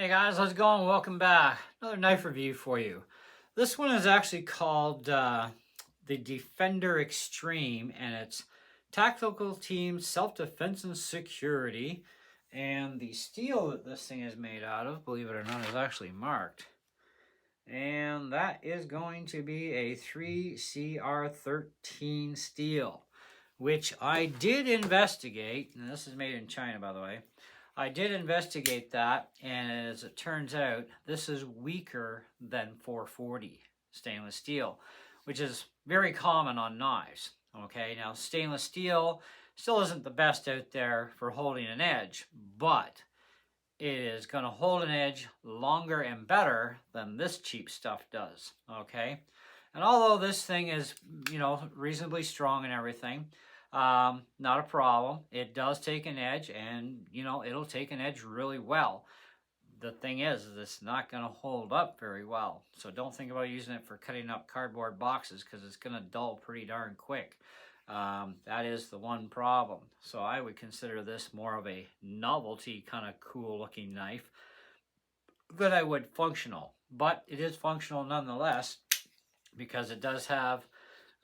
Hey guys, how's it going? Welcome back. Another knife review for you. This one is actually called the Defender Extreme, and it's Tactical Team Self-Defense and Security. And the steel that this thing is made out of, believe it or not, is actually marked. And that is going to be a 3CR13 steel, which I did investigate, and this is made in China, by the way. I did investigate that, and as it turns out, this is weaker than 440 stainless steel, which is very common on knives. Okay, now stainless steel still isn't the best out there for holding an edge, but it is going to hold an edge longer and better than this cheap stuff does. Okay, and although this thing is, reasonably strong and everything, not a problem. It does take an edge, and it'll take an edge really well. The thing is it's not going to hold up very well, so don't think about using it for cutting up cardboard boxes because it's going to dull pretty darn quick. That is the one problem. So I would consider this more of a novelty kind of cool looking knife than I would functional, but it is functional nonetheless because it does have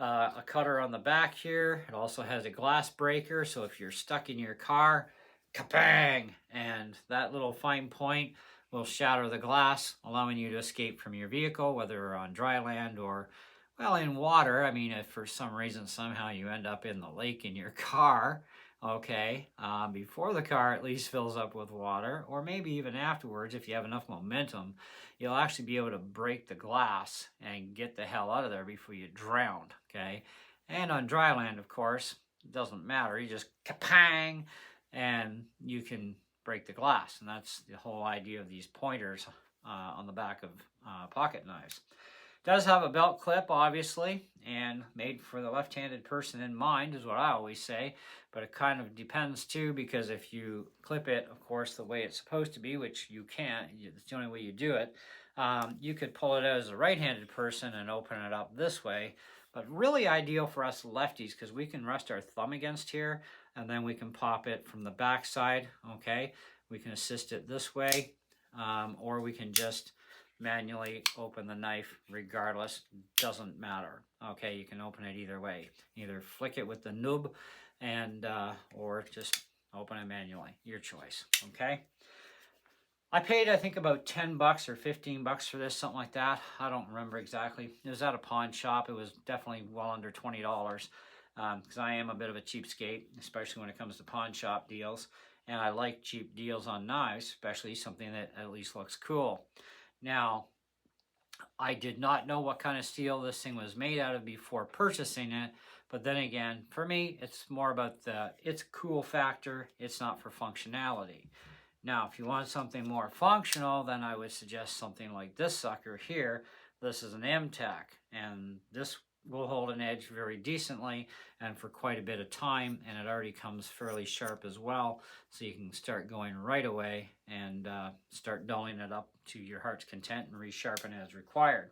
a cutter on the back here. It also has a glass breaker, so if you're stuck in your car, kabang, and that little fine point will shatter the glass, allowing you to escape from your vehicle, whether on dry land or, well, in water. I mean, if for some reason somehow you end up in the lake in your car, okay, before the car at least fills up with water, or maybe even afterwards, if you have enough momentum, you'll actually be able to break the glass and get the hell out of there before you drown, okay? And on dry land, of course, it doesn't matter. You just kapang, and you can break the glass. And that's the whole idea of these pointers on the back of pocket knives. It does have a belt clip, obviously, and made for the left-handed person in mind is what I always say. But it kind of depends too, because if you clip it, of course, the way it's supposed to be, which you can't, it's the only way you do it, you could pull it out as a right-handed person and open it up this way. But really ideal for us lefties because we can rest our thumb against here and then we can pop it from the back side, okay? We can assist it this way, or we can just manually open the knife regardless. Doesn't matter, okay? You can open it either way. Either flick it with the nub and or just open it manually. Your choice, okay? I paid, I think, about 10 bucks or 15 bucks for this, something like that. I don't remember exactly. It was at a pawn shop. It was definitely well under $20 because I am a bit of a cheapskate, especially when it comes to pawn shop deals. And I like cheap deals on knives, especially something that at least looks cool. Now, I did not know what kind of steel this thing was made out of before purchasing it. But then again, for me, it's more about it's cool factor. It's not for functionality. Now, if you want something more functional, then I would suggest something like this sucker here. This is an MTAC, and this will hold an edge very decently and for quite a bit of time, and it already comes fairly sharp as well, so you can start going right away and start dulling it up to your heart's content and resharpen as required.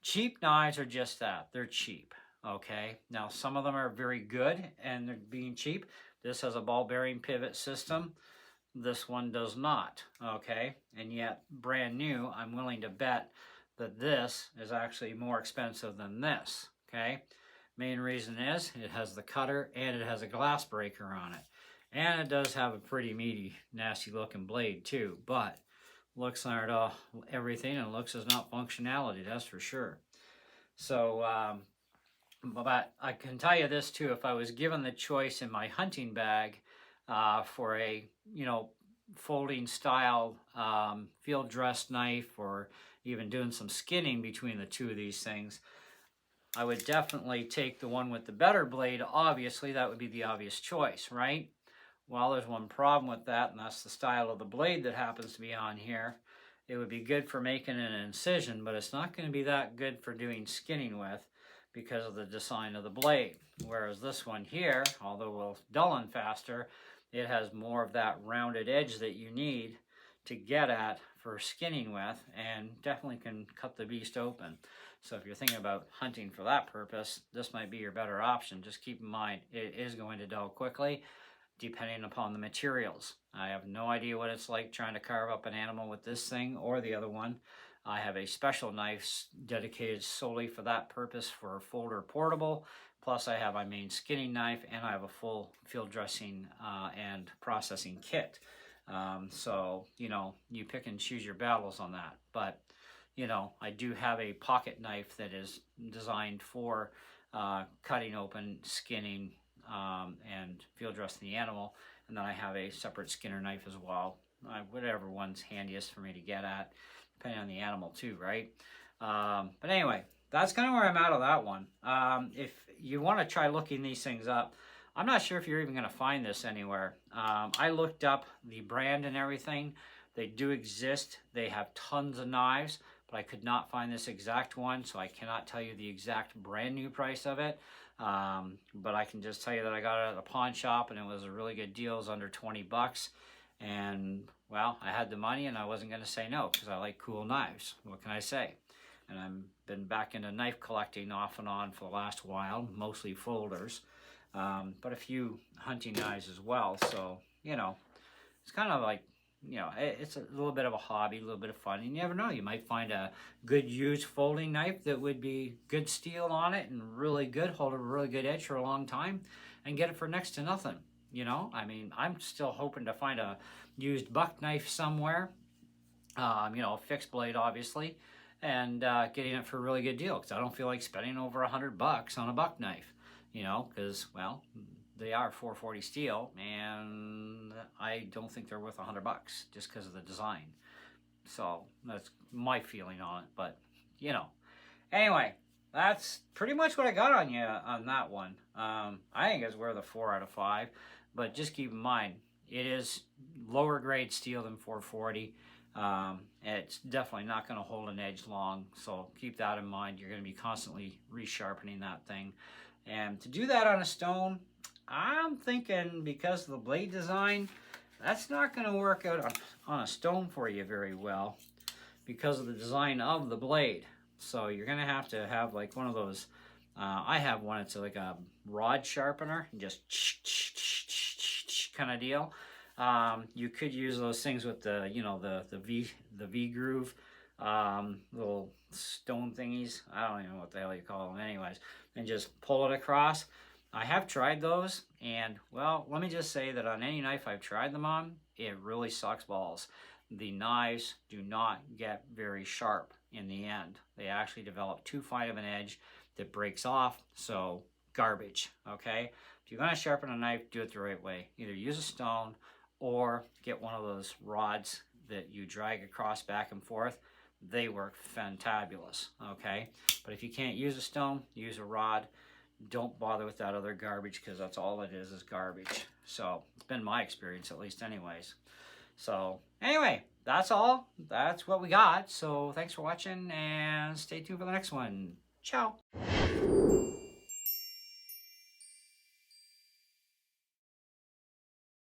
Cheap knives are just that. They're cheap, okay? Now, some of them are very good, and they're being cheap. This has a ball bearing pivot system. This one does not, okay? And yet, brand new, I'm willing to bet that this is actually more expensive than this, okay? Main reason is it has the cutter and it has a glass breaker on it. And it does have a pretty meaty, nasty looking blade too, but looks aren't everything, and looks is not functionality, that's for sure. So, but I can tell you this too, if I was given the choice in my hunting bag, for a folding style field dress knife, or even doing some skinning between the two of these things, I would definitely take the one with the better blade. Obviously, that would be the obvious choice, right? Well, there's one problem with that, and that's the style of the blade that happens to be on here. It would be good for making an incision, but it's not going to be that good for doing skinning with because of the design of the blade. Whereas this one here, although will dull faster, it has more of that rounded edge that you need to get at for skinning with, and definitely can cut the beast open. So if you're thinking about hunting for that purpose, this might be your better option. Just keep in mind, it is going to dull quickly. depending upon the materials. I have no idea what it's like trying to carve up an animal with this thing or the other one. I have a special knife dedicated solely for that purpose for folder portable. Plus I have my main skinning knife, and I have a full field dressing and processing kit. So, you know, you pick and choose your battles on that. But, you know, I do have a pocket knife that is designed for cutting open, skinning, and field dressing the animal. And then I have a separate skinner knife as well. Whatever one's handiest for me to get at, depending on the animal too, right? But anyway, that's kind of where I'm at on that one. If you want to try looking these things up, I'm not sure if you're even going to find this anywhere. I looked up the brand and everything. They do exist. They have tons of knives, but I could not find this exact one, so I cannot tell you the exact brand new price of it. But I can just tell you that I got it at a pawn shop, and it was a really good deal. It was under 20 bucks. And, well, I had the money, and I wasn't going to say no, because I like cool knives. What can I say? And I've been back into knife collecting off and on for the last while, mostly folders, but a few hunting knives as well. So, you know, it's kind of like, you know, it's a little bit of a hobby, a little bit of fun. And you never know, you might find a good used folding knife that would be good steel on it and really good, hold a really good edge for a long time, and get it for next to nothing. You know, I mean, I'm still hoping to find a used buck knife somewhere, you know, a fixed blade, obviously, and getting it for a really good deal, because I don't feel like spending over $100 on a buck knife, you know, because, well, they are 440 steel, and I don't think they're worth $100 just because of the design. So that's my feeling on it, but, you know. Anyway, that's pretty much what I got on you on that one. I think it's worth a 4 out of 5, but just keep in mind, it is lower grade steel than 440. It's definitely not going to hold an edge long, so keep that in mind. You're going to be constantly resharpening that thing. And to do that on a stone, I'm thinking because of the blade design, that's not going to work out on a stone for you very well because of the design of the blade. So you're going to have like one of those, I have one, it's like a rod sharpener, just kind of deal. You could use those things with the, you know, the V groove, little stone thingies. I don't even know what the hell you call them anyways. And just pull it across. I have tried those, and, well, let me just say that on any knife I've tried them on, it really sucks balls. The knives do not get very sharp in the end. They actually develop too fine of an edge that breaks off, so garbage, okay? If you're going to sharpen a knife, do it the right way. Either use a stone or get one of those rods that you drag across back and forth. They work fantabulous, okay? But if you can't use a stone, use a rod. Don't bother with that other garbage, because that's all it is garbage. So it's been my experience, at least anyways. So anyway, that's all. That's what we got. So thanks for watching, and stay tuned for the next one. Ciao.